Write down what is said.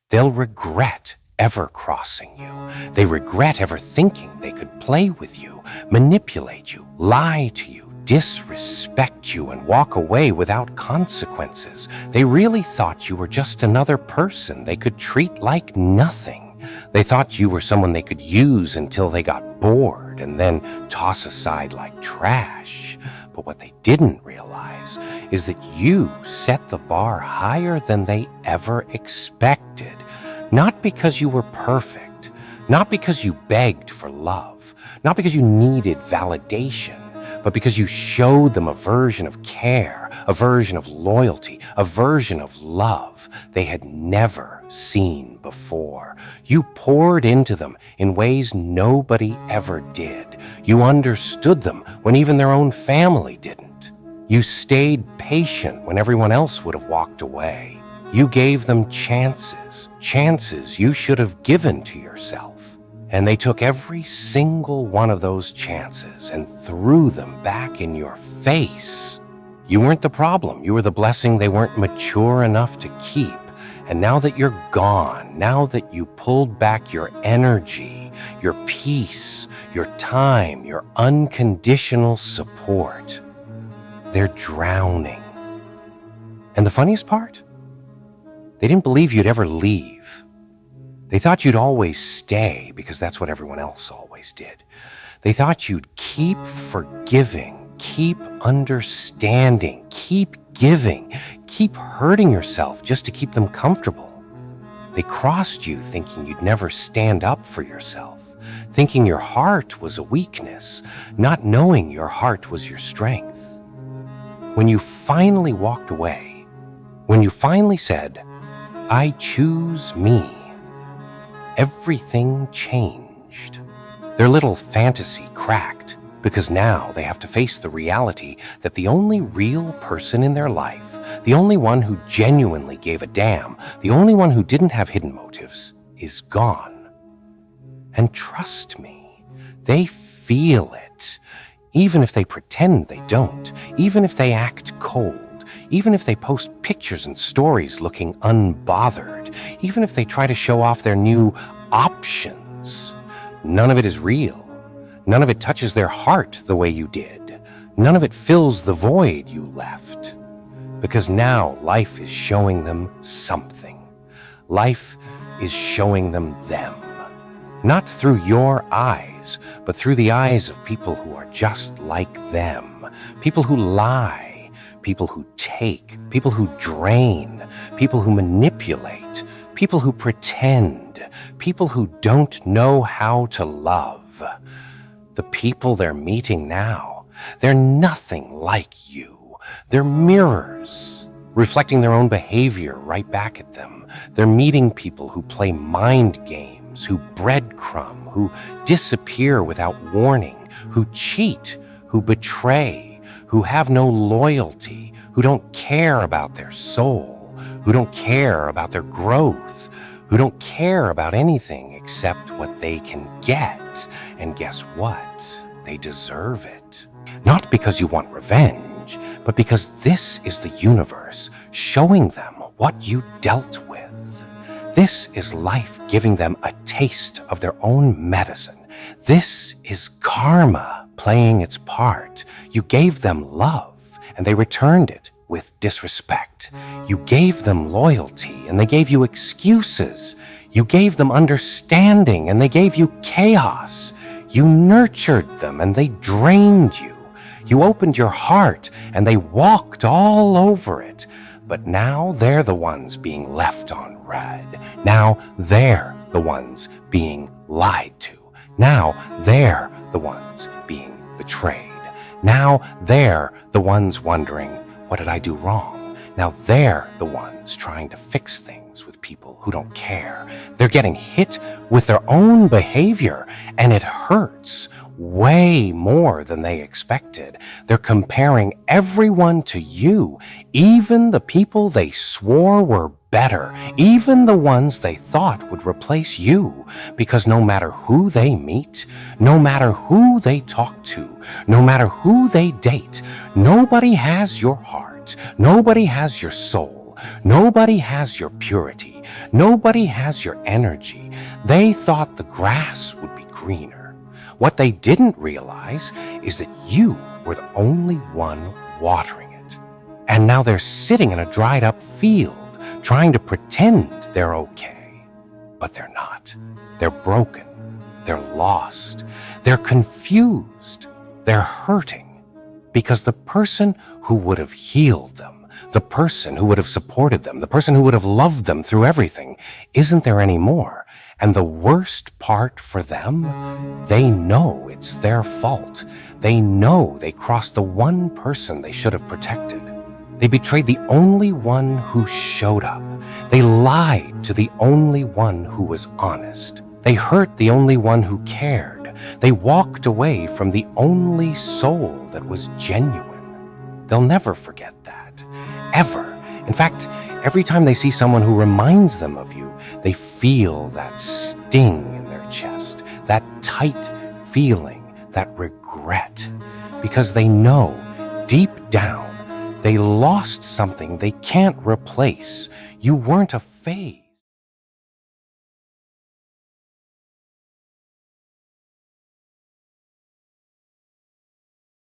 They'll regret ever crossing you. They regret ever thinking they could play with you, manipulate you, lie to you, disrespect you, and walk away without consequences. They really thought you were just another person they could treat like nothing. They thought you were someone they could use until they got bored and then toss aside like trash. But what they didn't realize is that you set the bar higher than they ever expected. Not because you were perfect, not because you begged for love, not because you needed validation, but because you showed them a version of care, a version of loyalty, a version of love they had never seen before. You poured into them in ways nobody ever did. You understood them when even their own family didn't. You stayed patient when everyone else would have walked away. You gave them chances you should have given to yourself. And they took every single one of those chances and threw them back in your face. You weren't the problem. You were the blessing they weren't mature enough to keep. And now that you're gone, now that you pulled back your energy, your peace, your time, your unconditional support, they're drowning. And the funniest part? They didn't believe you'd ever leave. They thought you'd always stay because that's what everyone else always did. They thought you'd keep forgiving, keep understanding, keep giving, keep hurting yourself just to keep them comfortable. They crossed you thinking you'd never stand up for yourself, thinking your heart was a weakness, not knowing your heart was your strength. When you finally walked away, when you finally said, "I choose me," everything changed. Their little fantasy cracked because now they have to face the reality that the only real person in their life, the only one who genuinely gave a damn, the only one who didn't have hidden motives, is gone. And trust me, they feel it. Even if they pretend they don't, even if they act cold, even if they post pictures and stories looking unbothered, even if they try to show off their new options, none of it is real. None of it touches their heart the way you did. None of it fills the void you left. Because now life is showing them something. Life is showing them. Not through your eyes, but through the eyes of people who are just like them. People who lie, people who take, people who drain, people who manipulate, people who pretend, people who don't know how to love. The people they're meeting now, they're nothing like you. They're mirrors, reflecting their own behavior right back at them. They're meeting people who play mind games, who breadcrumb, who disappear without warning, who cheat, who betray, who have no loyalty, who don't care about their soul, who don't care about their growth, who don't care about anything except what they can get. And guess what? They deserve it. Not because you want revenge, but because this is the universe showing them what you dealt with. This is life giving them a taste of their own medicine. This is karma playing its part. You gave them love, and they returned it with disrespect. You gave them loyalty, and they gave you excuses. You gave them understanding, and they gave you chaos. You nurtured them, and they drained you. You opened your heart, and they walked all over it. But now they're the ones being left on red. Now they're the ones being lied to. Now they're the ones being betrayed. Now they're the ones wondering, what did I do wrong? Now they're the ones trying to fix things with people who don't care. They're getting hit with their own behavior, and it hurts way more than they expected. They're comparing everyone to you, even the people they swore were better, even the ones they thought would replace you, because no matter who they meet, no matter who they talk to, no matter who they date, nobody has your heart, nobody has your soul, Nobody has your purity. Nobody has your energy. They thought the grass would be greener. What they didn't realize is that you were the only one watering it. And now they're sitting in a dried up field, trying to pretend they're okay. But they're not. They're broken. They're lost. They're confused. They're hurting. Because the person who would have healed them, the person who would have supported them, the person who would have loved them through everything, isn't there anymore. And the worst part for them, they know it's their fault. They know they crossed the one person they should have protected. They betrayed the only one who showed up. They lied to the only one who was honest. They hurt the only one who cared. They walked away from the only soul that was genuine. They'll never forget that. Ever. In fact, every time they see someone who reminds them of you, they feel that sting in their chest, that tight feeling, that regret. Because they know, deep down, they lost something they can't replace. You weren't a phase.